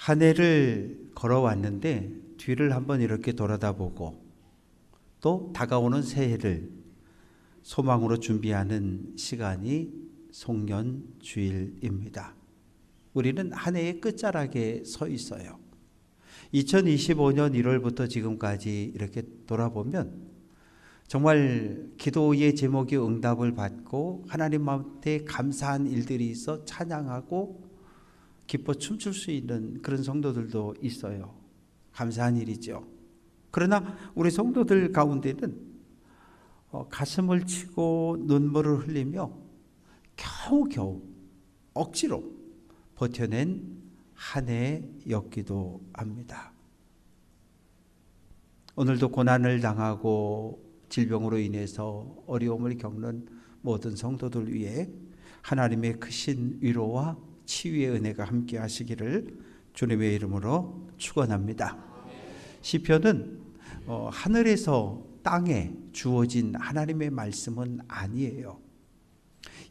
한 해를 걸어왔는데 뒤를 한번 이렇게 돌아다보고 또 다가오는 새해를 소망으로 준비하는 시간이 송년주일입니다. 우리는 한 해의 끝자락에 서 있어요. 2025년 1월부터 지금까지 이렇게 돌아보면 정말 기도의 제목이 응답을 받고 하나님한테 감사한 일들이 있어 찬양하고 기뻐 춤출 수 있는 그런 성도들도 있어요. 감사한 일이죠. 그러나 우리 성도들 가운데는 가슴을 치고 눈물을 흘리며 겨우겨우 억지로 버텨낸 한 해였기도 합니다. 오늘도 고난을 당하고 질병으로 인해서 어려움을 겪는 모든 성도들 위해 하나님의 크신 위로와 치유의 은혜가 함께 하시기를 주님의 이름으로 축원합니다. 시편은 하늘에서 땅에 주어진 하나님의 말씀은 아니에요.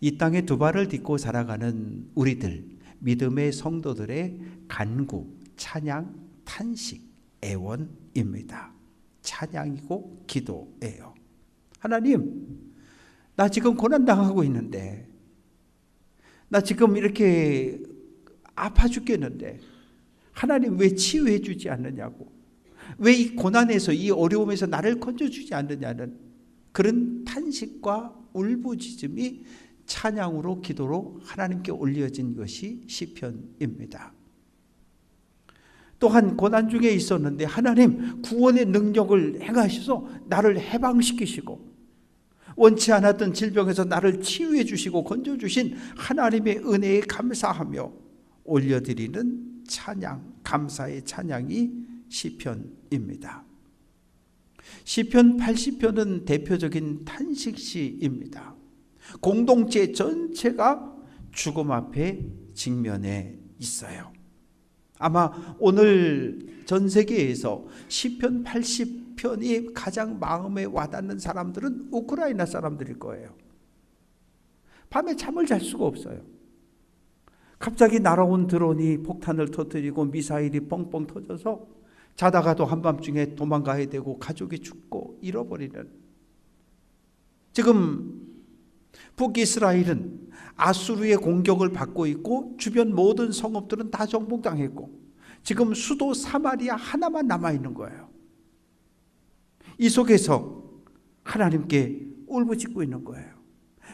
이 땅에 두 발을 딛고 살아가는 우리들, 믿음의 성도들의 간구, 찬양, 탄식, 애원입니다. 찬양이고 기도예요. 하나님, 나 지금 고난당하고 있는데, 나 지금 이렇게 아파 죽겠는데 하나님 왜 치유해 주지 않느냐고, 왜 이 고난에서 이 어려움에서 나를 건져주지 않느냐는 그런 탄식과 울부짖음이 찬양으로 기도로 하나님께 올려진 것이 시편입니다. 또한 고난 중에 있었는데 하나님 구원의 능력을 행하셔서 나를 해방시키시고 원치 않았던 질병에서 나를 치유해 주시고 건져주신 하나님의 은혜에 감사하며 올려드리는 찬양, 감사의 찬양이 시편입니다. 시편 80편은 대표적인 탄식시입니다. 공동체 전체가 죽음 앞에 직면해 있어요. 아마 오늘 전 세계에서 시편 80편이 가장 마음에 와닿는 사람들은 우크라이나 사람들일 거예요. 밤에 잠을 잘 수가 없어요. 갑자기 날아온 드론이 폭탄을 터뜨리고 미사일이 뻥뻥 터져서 자다가도 한밤중에 도망가야 되고 가족이 죽고 잃어버리는. 지금 북이스라엘은 아수르의 공격을 받고 있고 주변 모든 성읍들은 다 정복당했고 지금 수도 사마리아 하나만 남아있는 거예요. 이 속에서 하나님께 울부짖고 있는 거예요.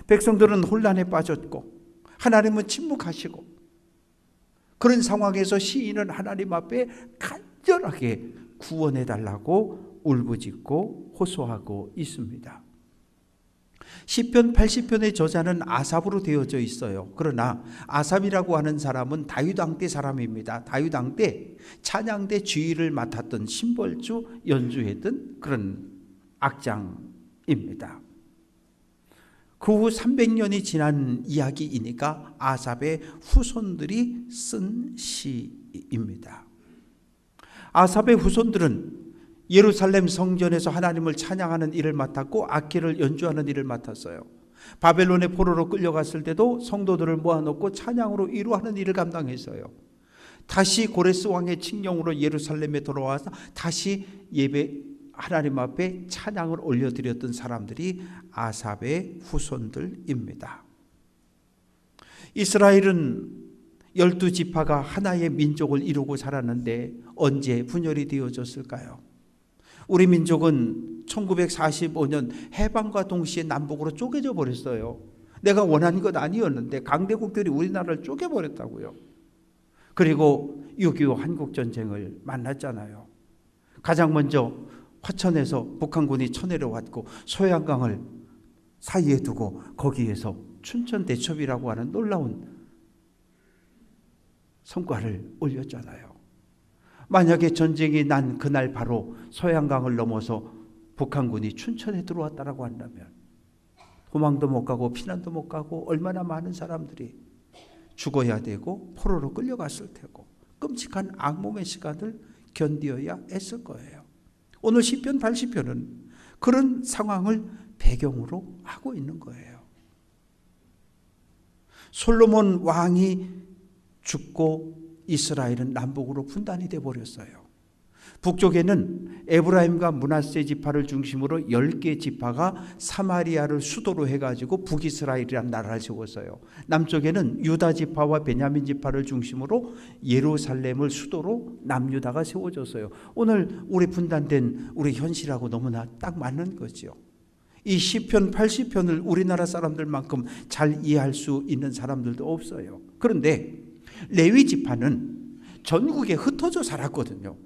백성들은 혼란에 빠졌고 하나님은 침묵하시고 그런 상황에서 시인은 하나님 앞에 간절하게 구원해달라고 울부짖고 호소하고 있습니다. 시편 80편의 저자는 아삽으로 되어져 있어요. 그러나 아삽이라고 하는 사람은 다윗 왕 때 사람입니다. 다윗 왕 때 찬양대 지휘를 맡았던 심벌주 연주했던 그런 악장입니다. 그 후 300년이 지난 이야기이니까 아삽의 후손들이 쓴 시입니다. 아삽의 후손들은 예루살렘 성전에서 하나님을 찬양하는 일을 맡았고 악기를 연주하는 일을 맡았어요. 바벨론의 포로로 끌려갔을 때도 성도들을 모아놓고 찬양으로 위로하는 일을 감당했어요. 다시 고레스 왕의 칙령으로 예루살렘에 돌아와서 다시 예배 하나님 앞에 찬양을 올려드렸던 사람들이 아삽의 후손들입니다. 이스라엘은 12지파가 하나의 민족을 이루고 살았는데 언제 분열이 되어졌을까요? 우리 민족은 1945년 해방과 동시에 남북으로 쪼개져 버렸어요. 내가 원하는 건 아니었는데 강대국들이 우리나라를 쪼개버렸다고요. 그리고 6.25 한국전쟁을 만났잖아요. 가장 먼저 화천에서 북한군이 쳐내려왔고 소양강을 사이에 두고 거기에서 춘천대첩이라고 하는 놀라운 성과를 올렸잖아요. 만약에 전쟁이 난 그날 바로 소양강을 넘어서 북한군이 춘천에 들어왔다라고 한다면 도망도 못 가고 피난도 못 가고 얼마나 많은 사람들이 죽어야 되고 포로로 끌려갔을 테고 끔찍한 악몽의 시간을 견디어야 했을 거예요. 오늘 시편 80편은 그런 상황을 배경으로 하고 있는 거예요. 솔로몬 왕이 죽고 이스라엘은 남북으로 분단이 돼 버렸어요. 북쪽에는 에브라임과 므낫세 지파를 중심으로 10개 지파가 사마리아를 수도로 해가지고 북이스라엘이라는 나라를 세웠어요. 남쪽에는 유다 지파와 베냐민 지파를 중심으로 예루살렘을 수도로 남유다가 세워졌어요. 오늘 우리 분단된 우리 현실하고 너무나 딱 맞는 거죠. 이 시편 80편을 우리나라 사람들만큼 잘 이해할 수 있는 사람들도 없어요. 그런데 레위 지파는 전국에 흩어져 살았거든요.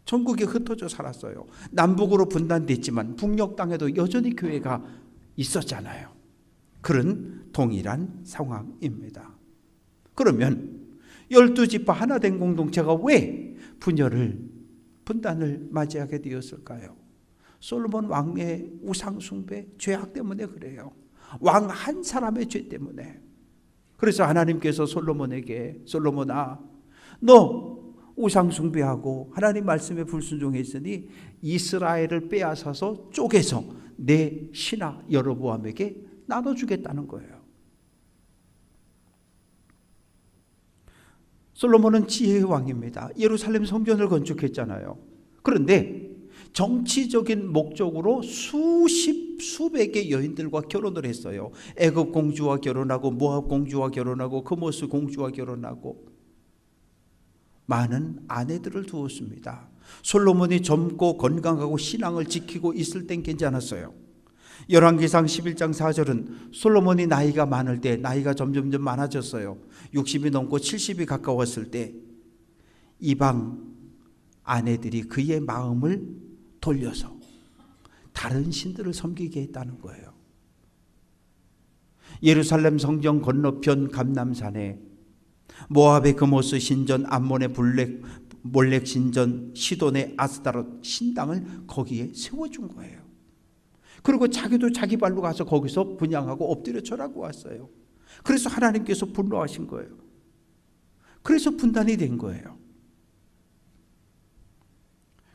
전국에 흩어져 살았어요. 남북으로 분단됐지만 북녘 땅에도 여전히 교회가 있었잖아요. 그런 동일한 상황입니다. 그러면 12지파 하나 된 공동체가 왜 분단을 맞이하게 되었을까요? 솔로몬 왕의 우상 숭배, 죄악 때문에 그래요. 왕 한 사람의 죄 때문에. 그래서 하나님께서 솔로몬에게, 솔로몬아, 너 우상 숭배하고 하나님 말씀에 불순종했으니 이스라엘을 빼앗아서 쪼개서 내 신하 여로보암에게 나눠주겠다는 거예요. 솔로몬은 지혜의 왕입니다. 예루살렘 성전을 건축했잖아요. 그런데 정치적인 목적으로 수백의 여인들과 결혼을 했어요. 애굽 공주와 결혼하고 모압 공주와 결혼하고 그모스 공주와 결혼하고 많은 아내들을 두었습니다. 솔로몬이 젊고 건강하고 신앙을 지키고 있을 땐 괜찮았어요. 열왕기상 11장 4절은 솔로몬이 나이가 많을 때, 나이가 점점점 많아졌어요. 60이 넘고 70이 가까웠을 때 이방 아내들이 그의 마음을 돌려서 다른 신들을 섬기게 했다는 거예요. 예루살렘 성전 건너편 감람산에 모압의 그모스 신전, 암몬의 몰렉 신전, 시돈의 아스타롯 신당을 거기에 세워준 거예요. 그리고 자기도 자기 발로 가서 거기서 분향하고 엎드려 절하고 왔어요. 그래서 하나님께서 분노하신 거예요. 그래서 분단이 된 거예요.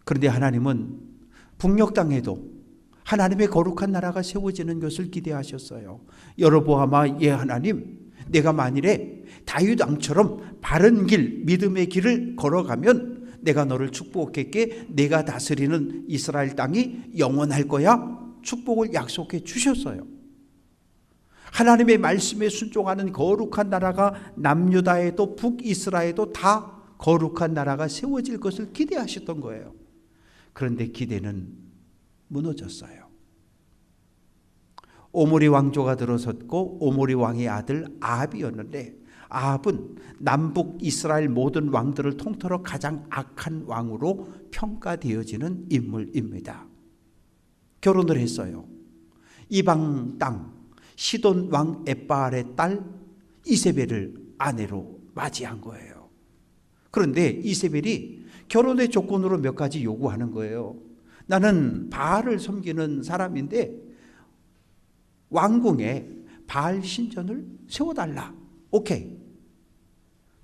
그런데 하나님은 북녘 땅에도 하나님의 거룩한 나라가 세워지는 것을 기대하셨어요. 여로보암아, 예 하나님, 내가 만일에 다윗 왕처럼 바른 길, 믿음의 길을 걸어가면 내가 너를 축복할게. 내가 다스리는 이스라엘 땅이 영원할 거야. 축복을 약속해 주셨어요. 하나님의 말씀에 순종하는 거룩한 나라가 남유다에도 북이스라엘에도 다 거룩한 나라가 세워질 것을 기대하셨던 거예요. 그런데 기대는 무너졌어요. 오므리 왕조가 들어섰고 오므리 왕의 아들 아합이었는데 아합은 남북 이스라엘 모든 왕들을 통틀어 가장 악한 왕으로 평가되어지는 인물입니다. 결혼을 했어요. 이방 땅 시돈 왕 엣바알의 딸 이세벨을 아내로 맞이한 거예요. 그런데 이세벨이 결혼의 조건으로 몇 가지 요구하는 거예요. 나는 바알을 섬기는 사람인데 왕궁에 바알 신전을 세워달라. 오케이.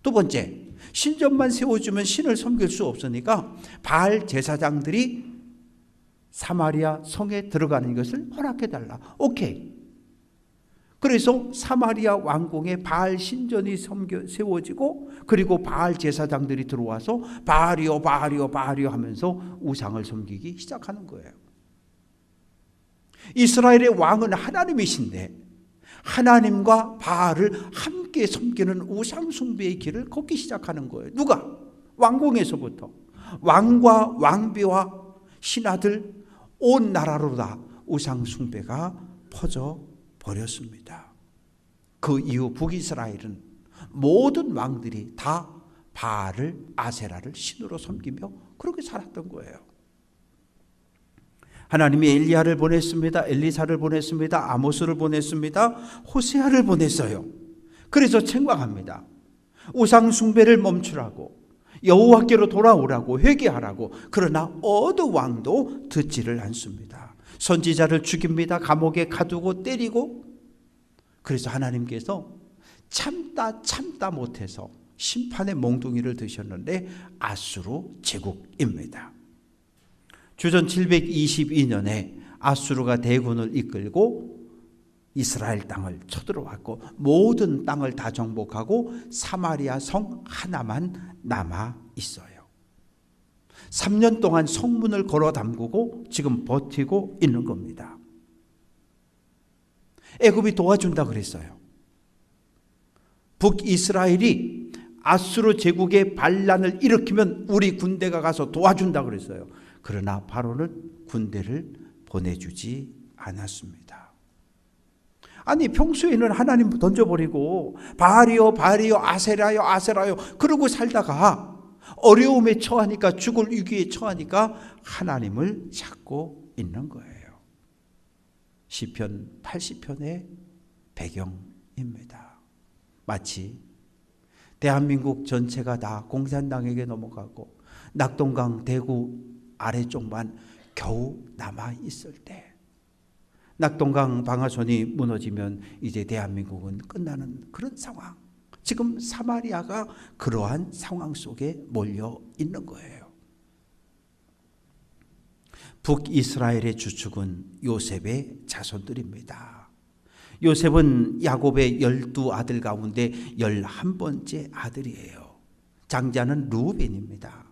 두 번째, 신전만 세워주면 신을 섬길 수 없으니까 바알 제사장들이 사마리아 성에 들어가는 것을 허락해달라. 오케이. 그래서 사마리아 왕궁에 바알 신전이 세워지고 그리고 바알 제사장들이 들어와서 바알이요 바알이요 바알이요 하면서 우상을 섬기기 시작하는 거예요. 이스라엘의 왕은 하나님이신데 하나님과 바알을 함께 섬기는 우상 숭배의 길을 걷기 시작하는 거예요. 누가? 왕궁에서부터. 왕과 왕비와 신하들 온 나라로 다 우상 숭배가 퍼져 버렸습니다. 그 이후 북이스라엘은 모든 왕들이 다 바알을 아세라를 신으로 섬기며 그렇게 살았던 거예요. 하나님이 엘리야를 보냈습니다. 엘리사를 보냈습니다. 아모스를 보냈습니다. 호세아를 보냈어요. 그래서 책망합니다. 우상 숭배를 멈추라고, 여호와께로 돌아오라고, 회개하라고. 그러나 어느 왕도 듣지를 않습니다. 선지자를 죽입니다. 감옥에 가두고 때리고. 그래서 하나님께서 참다 못해서 심판의 몽둥이를 드셨는데 아수르 제국입니다. 주전 722년에 아수르가 대군을 이끌고 이스라엘 땅을 쳐들어왔고 모든 땅을 다 정복하고 사마리아 성 하나만 남아 있어요. 3년 동안 성문을 걸어 담그고 지금 버티고 있는 겁니다. 애굽이 도와준다 그랬어요. 북이스라엘이 아수르 제국의 반란을 일으키면 우리 군대가 가서 도와준다 그랬어요. 그러나 바로는 군대를 보내주지 않았습니다. 아니 평소에는 하나님 던져버리고 바알이요 바알이요 아세라요 아세라요 그러고 살다가 어려움에 처하니까 죽을 위기에 처하니까 하나님을 찾고 있는 거예요. 시편 80편의 배경입니다. 마치 대한민국 전체가 다 공산당에게 넘어가고 낙동강 대구 아래쪽만 겨우 남아 있을 때, 낙동강 방아선이 무너지면 이제 대한민국은 끝나는 그런 상황. 지금 사마리아가 그러한 상황 속에 몰려 있는 거예요. 북이스라엘의 주축은 요셉의 자손들입니다. 요셉은 야곱의 12아들 가운데 11번째 아들이에요. 장자는 루벤입니다.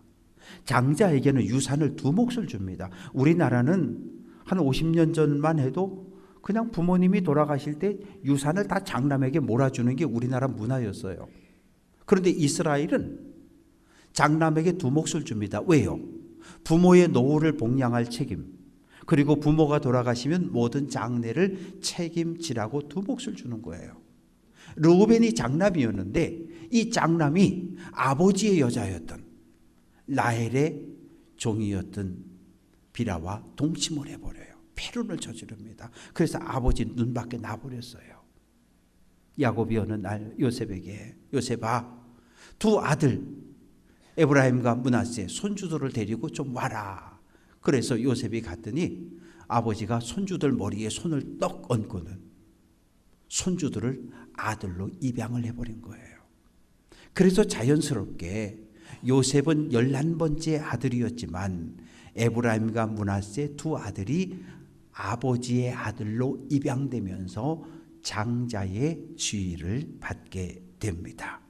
장자에게는 유산을 2몫을 줍니다. 우리나라는 한 50년 전만 해도 그냥 부모님이 돌아가실 때 유산을 다 장남에게 몰아주는 게 우리나라 문화였어요. 그런데 이스라엘은 장남에게 2몫을 줍니다. 왜요? 부모의 노후를 복양할 책임, 그리고 부모가 돌아가시면 모든 장례를 책임지라고 2몫을 주는 거예요. 르우벤이 장남이었는데 이 장남이 아버지의 여자였던 라헬의 종이었던 비라와 동침을 해버려요. 폐륜을 저지릅니다. 그래서 아버지 눈밖에 나버렸어요. 야곱이 어느 날 요셉에게, 요셉아, 2 아들 에브라임과 므낫세 손주들을 데리고 좀 와라. 그래서 요셉이 갔더니 아버지가 손주들 머리에 손을 떡 얹고는 손주들을 아들로 입양을 해버린 거예요. 그래서 자연스럽게 요셉은 11번째 아들이었지만 에브라임과 므낫세 2 아들이 아버지의 아들로 입양되면서 장자의 지위를 받게 됩니다.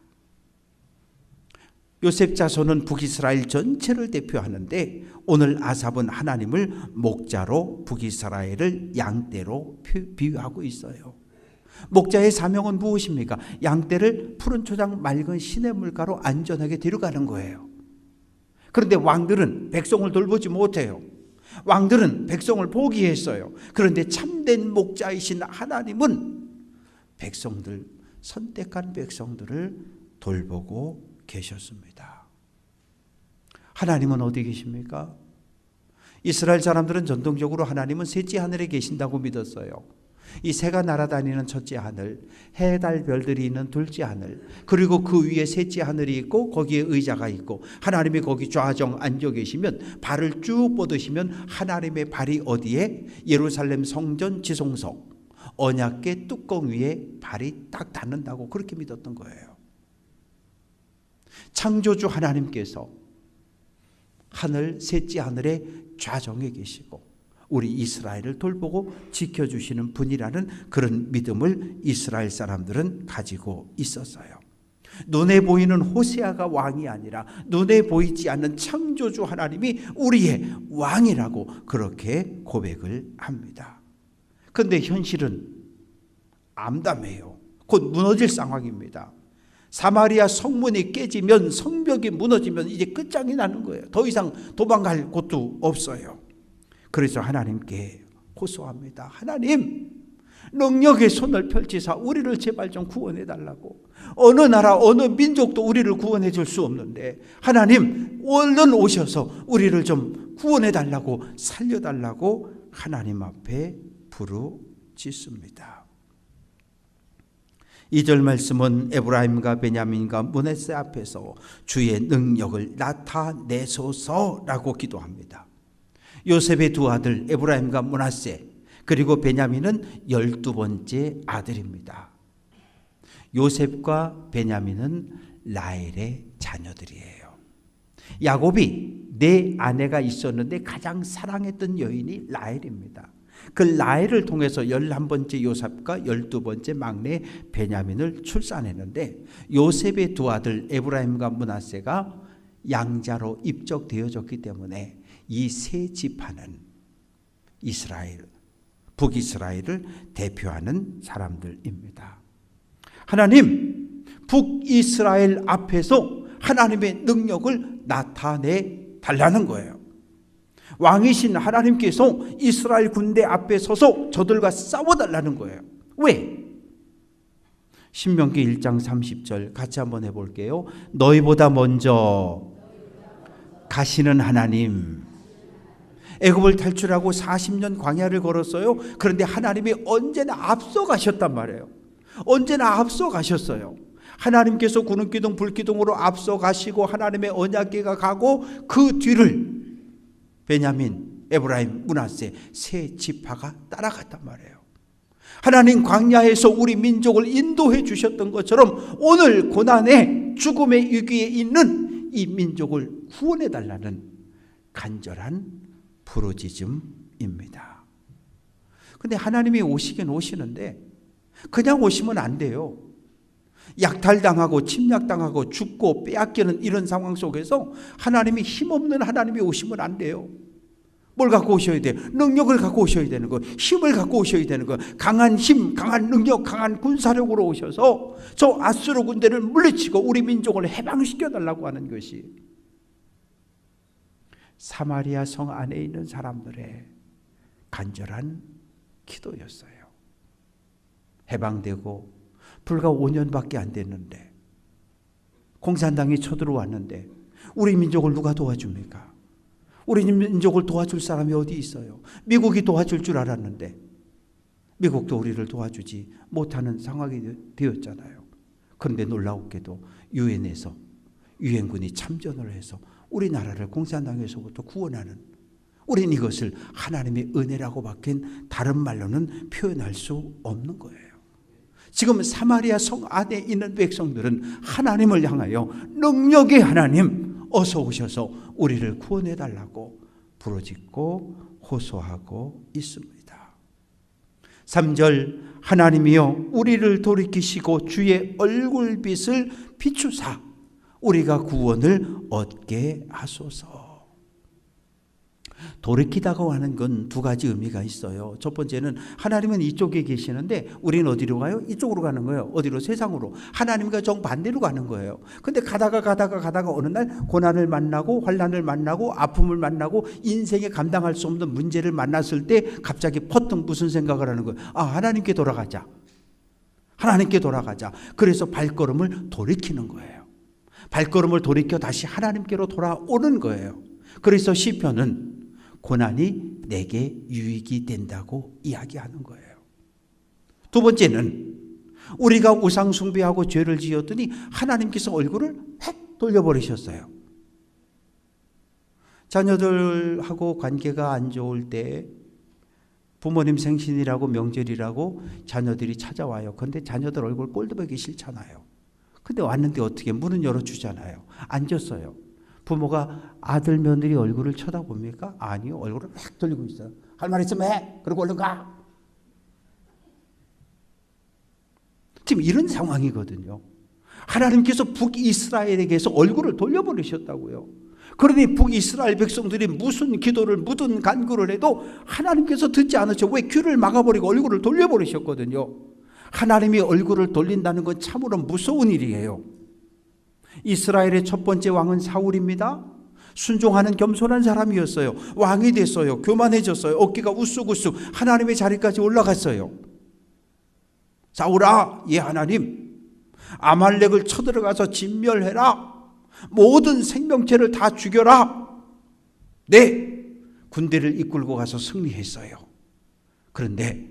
요셉 자손은 북이스라엘 전체를 대표하는데 오늘 아삽은 하나님을 목자로 북이스라엘을 양떼로 비유하고 있어요. 목자의 사명은 무엇입니까? 양떼를 푸른 초장 맑은 시냇물가로 안전하게 데려가는 거예요. 그런데 왕들은 백성을 돌보지 못해요. 왕들은 백성을 포기했어요. 그런데 참된 목자이신 하나님은 백성들, 선택한 백성들을 돌보고 계셨습니다. 하나님은 어디 계십니까? 이스라엘 사람들은 전통적으로 하나님은 셋째 하늘에 계신다고 믿었어요. 이 새가 날아다니는 첫째 하늘, 해, 달, 별들이 있는 둘째 하늘, 그리고 그 위에 셋째 하늘이 있고 거기에 의자가 있고 하나님이 거기 좌정 앉아 계시면 발을 쭉 뻗으시면 하나님의 발이 어디에? 예루살렘 성전 지성석 언약궤 뚜껑 위에 발이 딱 닿는다고 그렇게 믿었던 거예요. 창조주 하나님께서 하늘 셋째 하늘에 좌정에 계시고 우리 이스라엘을 돌보고 지켜주시는 분이라는 그런 믿음을 이스라엘 사람들은 가지고 있었어요. 눈에 보이는 호세아가 왕이 아니라 눈에 보이지 않는 창조주 하나님이 우리의 왕이라고 그렇게 고백을 합니다. 그런데 현실은 암담해요. 곧 무너질 상황입니다. 사마리아 성문이 깨지면, 성벽이 무너지면 이제 끝장이 나는 거예요. 더 이상 도망갈 곳도 없어요. 그래서 하나님께 호소합니다. 하나님, 능력의 손을 펼치사 우리를 제발 좀 구원해 달라고. 어느 나라 어느 민족도 우리를 구원해 줄 수 없는데 하나님 얼른 오셔서 우리를 좀 구원해 달라고, 살려 달라고 하나님 앞에 부르짖습니다. 2절 말씀은 에브라임과 베냐민과 므낫세 앞에서 주의 능력을 나타내소서라고 기도합니다. 요셉의 2 아들 에브라임과 므낫세, 그리고 베냐민은 12번째 아들입니다. 요셉과 베냐민은 라헬의 자녀들이에요. 야곱이 4 아내가 있었는데 가장 사랑했던 여인이 라헬입니다. 그 라헬을 통해서 11번째 요셉과 12번째 막내 베냐민을 출산했는데, 요셉의 두 아들 에브라임과 므낫세가 양자로 입적되어졌기 때문에 이 세 지파는 이스라엘, 북이스라엘을 대표하는 사람들입니다. 하나님, 북이스라엘 앞에서 하나님의 능력을 나타내 달라는 거예요. 왕이신 하나님께서 이스라엘 군대 앞에 서서 저들과 싸워달라는 거예요. 왜? 신명기 1장 30절 같이 한번 해볼게요. 너희보다 먼저 가시는 하나님. 애굽을 탈출하고 40년 광야를 걸었어요. 그런데 하나님이 언제나 앞서 가셨단 말이에요. 언제나 앞서 가셨어요. 하나님께서 구름기둥 불기둥으로 앞서 가시고 하나님의 언약궤가 가고 그 뒤를 베냐민, 에브라임, 므낫세 세 지파가 따라갔단 말이에요. 하나님 광야에서 우리 민족을 인도해 주셨던 것처럼 오늘 고난의 죽음의 위기에 있는 이 민족을 구원해 달라는 간절한 부르짖음입니다. 그런데 하나님이 오시긴 오시는데 그냥 오시면 안 돼요. 약탈당하고 침략당하고 죽고 빼앗기는 이런 상황 속에서 하나님이 힘없는 하나님이 오시면 안 돼요. 뭘 갖고 오셔야 돼요? 능력을 갖고 오셔야 되는 거예요. 힘을 갖고 오셔야 되는 거예요. 강한 힘, 강한 능력, 강한 군사력으로 오셔서 저 아수르 군대를 물리치고 우리 민족을 해방시켜달라고 하는 것이 사마리아 성 안에 있는 사람들의 간절한 기도였어요. 해방되고 불과 5년밖에 안 됐는데 공산당이 쳐들어왔는데 우리 민족을 누가 도와줍니까? 우리 민족을 도와줄 사람이 어디 있어요? 미국이 도와줄 줄 알았는데 미국도 우리를 도와주지 못하는 상황이 되었잖아요. 그런데 놀라웠게도 유엔에서 유엔군이 참전을 해서 우리나라를 공산당에서부터 구원하는, 우린 이것을 하나님의 은혜라고밖에 다른 말로는 표현할 수 없는 거예요. 지금 사마리아 성 안에 있는 백성들은 하나님을 향하여 능력의 하나님 어서 오셔서 우리를 구원해 달라고 부르짖고 호소하고 있습니다. 3절 하나님이여 우리를 돌이키시고 주의 얼굴빛을 비추사 우리가 구원을 얻게 하소서. 돌이키다고 하는 건 두 가지 의미가 있어요. 첫 번째는 하나님은 이쪽에 계시는데 우리는 어디로 가요? 이쪽으로 가는 거예요. 어디로? 세상으로. 하나님과 정반대로 가는 거예요. 근데 가다가 어느 날 고난을 만나고 환난을 만나고 아픔을 만나고 인생에 감당할 수 없는 문제를 만났을 때 갑자기 퍼뜩 무슨 생각을 하는 거예요? 아, 하나님께 돌아가자. 하나님께 돌아가자. 그래서 발걸음을 돌이키는 거예요. 발걸음을 돌이켜 다시 하나님께로 돌아오는 거예요. 그래서 시편은 고난이 내게 유익이 된다고 이야기하는 거예요. 두 번째는 우리가 우상 숭배하고 죄를 지었더니 하나님께서 얼굴을 획 돌려버리셨어요. 자녀들하고 관계가 안 좋을 때 부모님 생신이라고 명절이라고 자녀들이 찾아와요. 그런데 자녀들 얼굴 꼴도 보기 싫잖아요. 근데 왔는데 어떻게 문은 열어주잖아요. 앉았어요. 부모가 아들 며느리 얼굴을 쳐다봅니까? 아니요. 얼굴을 막 돌리고 있어요. 할 말 있으면 해. 그리고 얼른 가. 지금 이런 상황이거든요. 하나님께서 북이스라엘에게서 얼굴을 돌려버리셨다고요. 그러니 북이스라엘 백성들이 무슨 기도를 무슨 간구를 해도 하나님께서 듣지 않으셔. 왜? 귀를 막아버리고 얼굴을 돌려버리셨거든요. 하나님이 얼굴을 돌린다는 건 참으로 무서운 일이에요. 이스라엘의 첫 번째 왕은 사울입니다. 순종하는 겸손한 사람이었어요. 왕이 됐어요. 교만해졌어요. 어깨가 우쑥우쑥 하나님의 자리까지 올라갔어요. 사울아, 예 하나님, 아말렉을 쳐들어가서 진멸해라. 모든 생명체를 다 죽여라. 네, 군대를 이끌고 가서 승리했어요. 그런데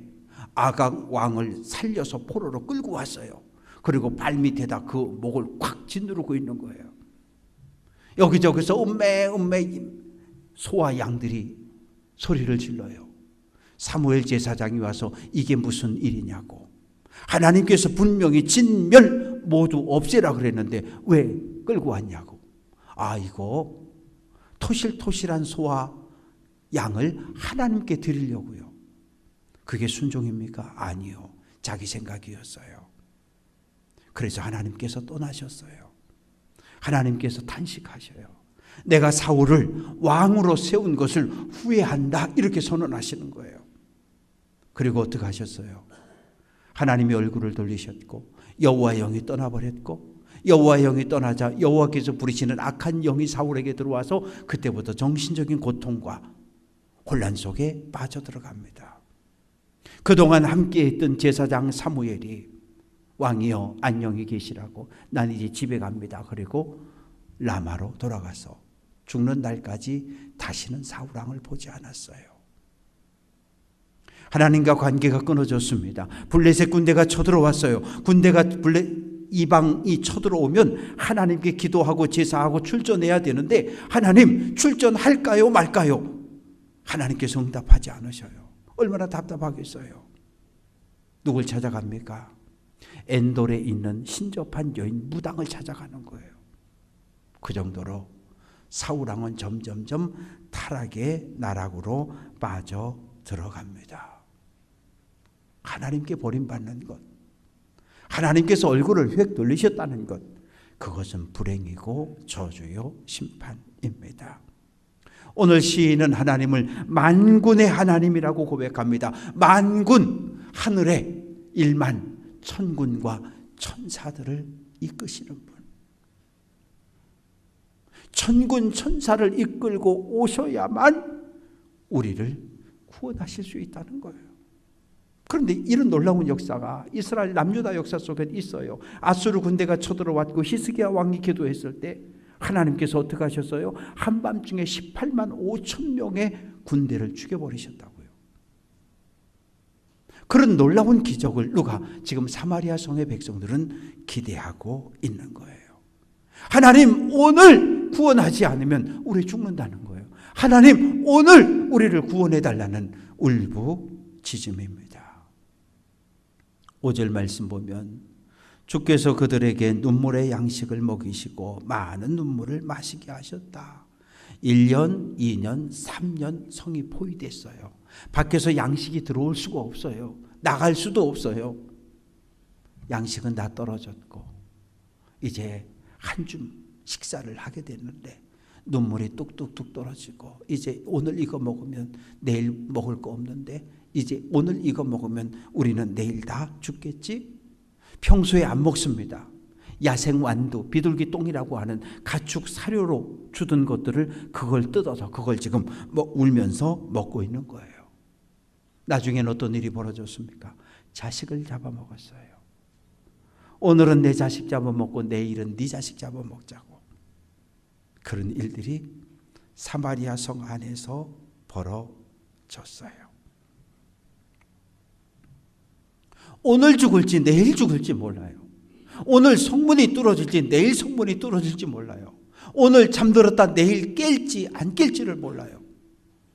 아각 왕을 살려서 포로로 끌고 왔어요. 그리고 발밑에다 그 목을 콱 짓누르고 있는 거예요. 여기저기서 음메 소와 양들이 소리를 질러요. 사무엘 제사장이 와서 이게 무슨 일이냐고. 하나님께서 분명히 진멸 모두 없애라 그랬는데 왜 끌고 왔냐고. 아, 이거 토실토실한 소와 양을 하나님께 드리려고요. 그게 순종입니까? 아니요. 자기 생각이었어요. 그래서 하나님께서 떠나셨어요. 하나님께서 탄식하셔요. 내가 사울을 왕으로 세운 것을 후회한다, 이렇게 선언하시는 거예요. 그리고 어떻게 하셨어요? 하나님이 얼굴을 돌리셨고 여호와의 영이 떠나버렸고, 여호와의 영이 떠나자 여호와께서 부리시는 악한 영이 사울에게 들어와서 그때부터 정신적인 고통과 혼란 속에 빠져들어갑니다. 그동안 함께했던 제사장 사무엘이 왕이여 안녕히 계시라고, 난 이제 집에 갑니다. 그리고 라마로 돌아가서 죽는 날까지 다시는 사울 왕을 보지 않았어요. 하나님과 관계가 끊어졌습니다. 블레셋 군대가 쳐들어왔어요. 군대가 이방이 쳐들어오면 하나님께 기도하고 제사하고 출전해야 되는데, 하나님 출전할까요 말까요? 하나님께서 응답하지 않으셔요. 얼마나 답답하겠어요. 누굴 찾아갑니까? 엔돌에 있는 신접한 여인 무당을 찾아가는 거예요. 그 정도로 사울왕은 점점점 타락의 나락으로 빠져 들어갑니다. 하나님께 버림받는 것, 하나님께서 얼굴을 휙 돌리셨다는 것, 그것은 불행이고 저주요 심판입니다. 오늘 시인은 하나님을 만군의 하나님이라고 고백합니다. 만군, 하늘에 1만 천군과 천사들을 이끄시는 분, 천군 천사를 이끌고 오셔야만 우리를 구원하실 수 있다는 거예요. 그런데 이런 놀라운 역사가 이스라엘 남유다 역사 속에 있어요. 아수르 군대가 쳐들어왔고 히스기야 왕이 기도했을 때 하나님께서 어떻게 하셨어요? 한밤중에 18만 5천 명의 군대를 죽여버리셨다고요. 그런 놀라운 기적을 누가 지금 사마리아 성의 백성들은 기대하고 있는 거예요. 하나님 오늘 구원하지 않으면 우리 죽는다는 거예요. 하나님 오늘 우리를 구원해달라는 울부짖음입니다. 5절 말씀 보면 주께서 그들에게 눈물의 양식을 먹이시고 많은 눈물을 마시게 하셨다. 1년, 2년, 3년 성이 포위됐어요. 밖에서 양식이 들어올 수가 없어요. 나갈 수도 없어요. 양식은 다 떨어졌고 이제 한 줌 식사를 하게 됐는데 눈물이 뚝뚝뚝 떨어지고, 이제 오늘 이거 먹으면 내일 먹을 거 없는데, 이제 오늘 이거 먹으면 우리는 내일 다 죽겠지? 평소에 안 먹습니다. 야생 완두, 비둘기 똥이라고 하는 가축 사료로 주던 것들을 그걸 뜯어서 그걸 지금 울면서 먹고 있는 거예요. 나중엔 어떤 일이 벌어졌습니까? 자식을 잡아먹었어요. 오늘은 내 자식 잡아먹고 내일은 네 자식 잡아먹자고. 그런 일들이 사마리아 성 안에서 벌어졌어요. 오늘 죽을지 내일 죽을지 몰라요. 오늘 성문이 뚫어질지 내일 성문이 뚫어질지 몰라요. 오늘 잠들었다 내일 깰지 안 깰지를 몰라요.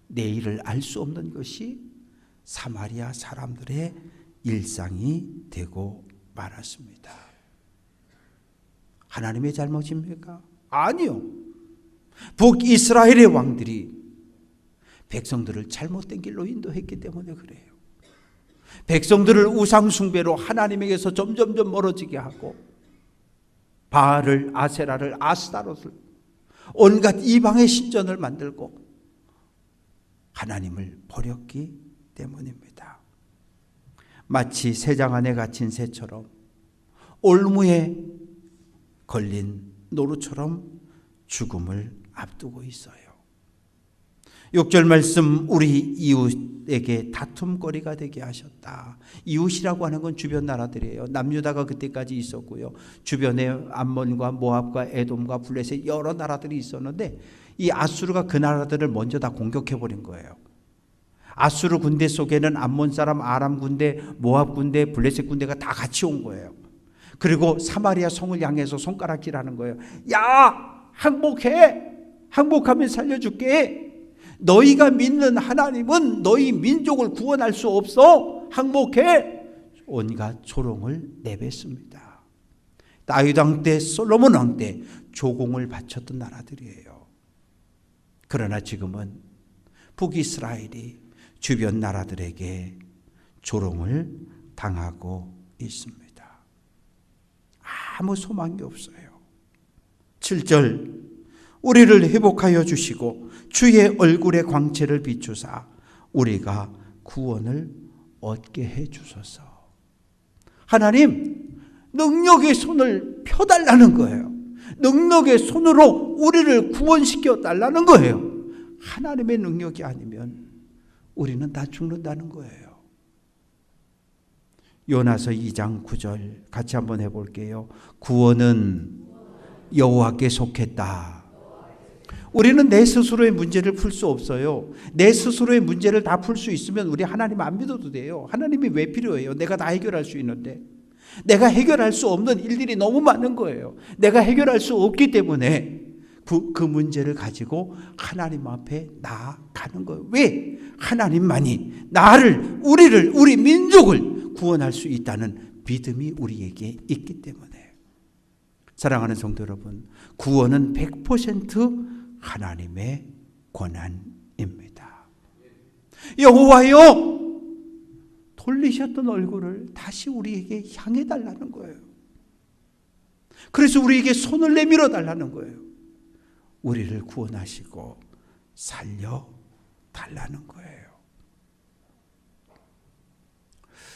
내일을 알 수 없는 것이 사마리아 사람들의 일상이 되고 말았습니다. 하나님의 잘못입니까? 아니요. 북이스라엘의 왕들이 백성들을 잘못된 길로 인도했기 때문에 그래요. 백성들을 우상 숭배로 하나님에게서 점점점 멀어지게 하고 바알을, 아세라를, 아스타롯을, 온갖 이방의 신전을 만들고 하나님을 버렸기 때문입니다. 마치 새장 안에 갇힌 새처럼, 올무에 걸린 노루처럼 죽음을 앞두고 있어요. 6절 말씀, 우리 이웃에게 다툼거리가 되게 하셨다. 이웃이라고 하는 건 주변 나라들이에요. 남유다가 그때까지 있었고요. 주변에 암몬과 모압과 에돔과 블레셋 여러 나라들이 있었는데 이 아수르가 그 나라들을 먼저 다 공격해버린 거예요. 아수르 군대 속에는 암몬 사람, 아람 군대, 모압 군대, 블레셋 군대가 다 같이 온 거예요. 그리고 사마리아 성을 향해서 손가락질하는 거예요. 야, 항복해! 항복하면 살려줄게. 너희가 믿는 하나님은 너희 민족을 구원할 수 없어. 항복해. 온갖 조롱을 내뱉습니다. 다윗 왕 때, 솔로몬 왕 때 조공을 바쳤던 나라들이에요. 그러나 지금은 북이스라엘이 주변 나라들에게 조롱을 당하고 있습니다. 아무 소망이 없어요. 7절, 우리를 회복하여 주시고 주의 얼굴의 광채를 비추사 우리가 구원을 얻게 해 주소서. 하나님, 능력의 손을 펴달라는 거예요. 능력의 손으로 우리를 구원시켜 달라는 거예요. 하나님의 능력이 아니면 우리는 다 죽는다는 거예요. 요나서 2장 9절 같이 한번 해볼게요. 구원은 여호와께 속했다. 우리는 내 스스로의 문제를 풀 수 없어요. 내 스스로의 문제를 다 풀 수 있으면 우리 하나님 안 믿어도 돼요. 하나님이 왜 필요해요? 내가 다 해결할 수 있는데. 내가 해결할 수 없는 일들이 너무 많은 거예요. 내가 해결할 수 없기 때문에 그 문제를 가지고 하나님 앞에 나아가는 거예요. 왜? 하나님만이 나를, 우리를, 우리 민족을 구원할 수 있다는 믿음이 우리에게 있기 때문에. 사랑하는 성도 여러분, 구원은 100% 하나님의 권한입니다. 여호와여, 돌리셨던 얼굴을 다시 우리에게 향해 달라는 거예요. 그래서 우리에게 손을 내밀어 달라는 거예요. 우리를 구원하시고 살려 달라는 거예요.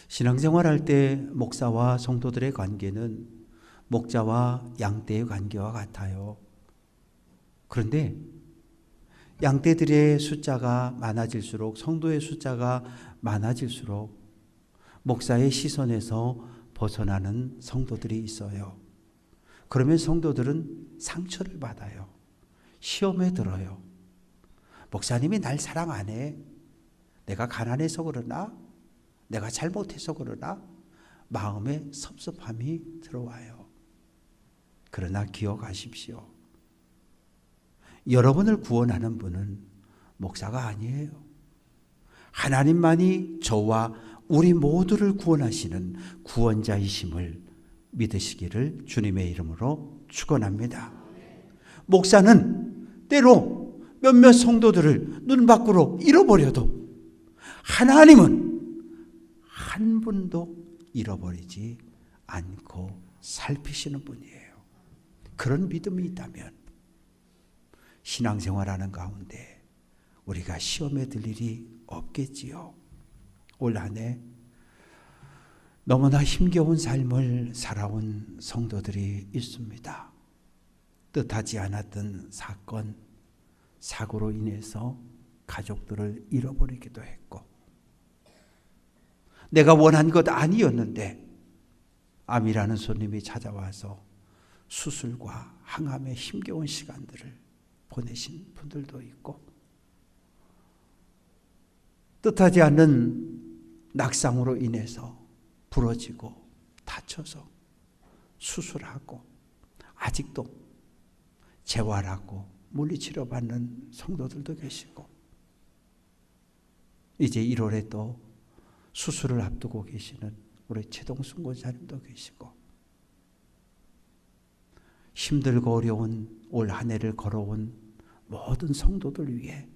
신앙생활할 때 목사와 성도들의 관계는 목자와 양떼의 관계와 같아요. 그런데 양떼들의 숫자가 많아질수록, 성도의 숫자가 많아질수록 목사의 시선에서 벗어나는 성도들이 있어요. 그러면 성도들은 상처를 받아요. 시험에 들어요. 목사님이 날 사랑 안 해. 내가 가난해서 그러나? 내가 잘못해서 그러나? 마음에 섭섭함이 들어와요. 그러나 기억하십시오. 여러분을 구원하는 분은 목사가 아니에요. 하나님만이 저와 우리 모두를 구원하시는 구원자이심을 믿으시기를 주님의 이름으로 축원합니다. 목사는 때로 몇몇 성도들을 눈 밖으로 잃어버려도 하나님은 한 분도 잃어버리지 않고 살피시는 분이에요. 그런 믿음이 있다면 신앙생활하는 가운데 우리가 시험에 들 일이 없겠지요. 올 한 해 너무나 힘겨운 삶을 살아온 성도들이 있습니다. 뜻하지 않았던 사건, 사고로 인해서 가족들을 잃어버리기도 했고, 내가 원한 것 아니었는데 암이라는 손님이 찾아와서 수술과 항암의 힘겨운 시간들을 보내신 분들도 있고, 뜻하지 않는 낙상으로 인해서 부러지고 다쳐서 수술하고 아직도 재활하고 물리치료받는 성도들도 계시고, 이제 1월에 또 수술을 앞두고 계시는 우리 최동순 권사님도 계시고, 힘들고 어려운 올 한 해를 걸어온 모든 성도들 위해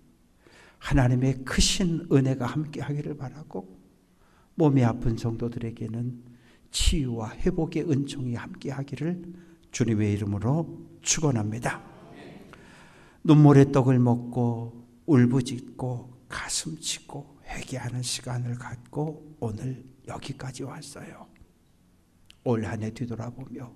하나님의 크신 은혜가 함께하기를 바라고, 몸이 아픈 성도들에게는 치유와 회복의 은총이 함께하기를 주님의 이름으로 축원합니다. 눈물의 떡을 먹고 울부짖고 가슴치고 회개하는 시간을 갖고 오늘 여기까지 왔어요. 올 한 해 뒤돌아보며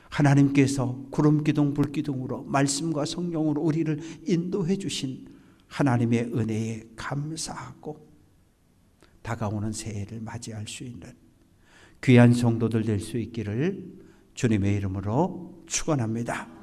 하나님께서 구름기둥 불기둥으로 말씀과 성령으로 우리를 인도해 주신 하나님의 은혜에 감사하고 다가오는 새해를 맞이할 수 있는 귀한 성도들 될 수 있기를 주님의 이름으로 축원합니다.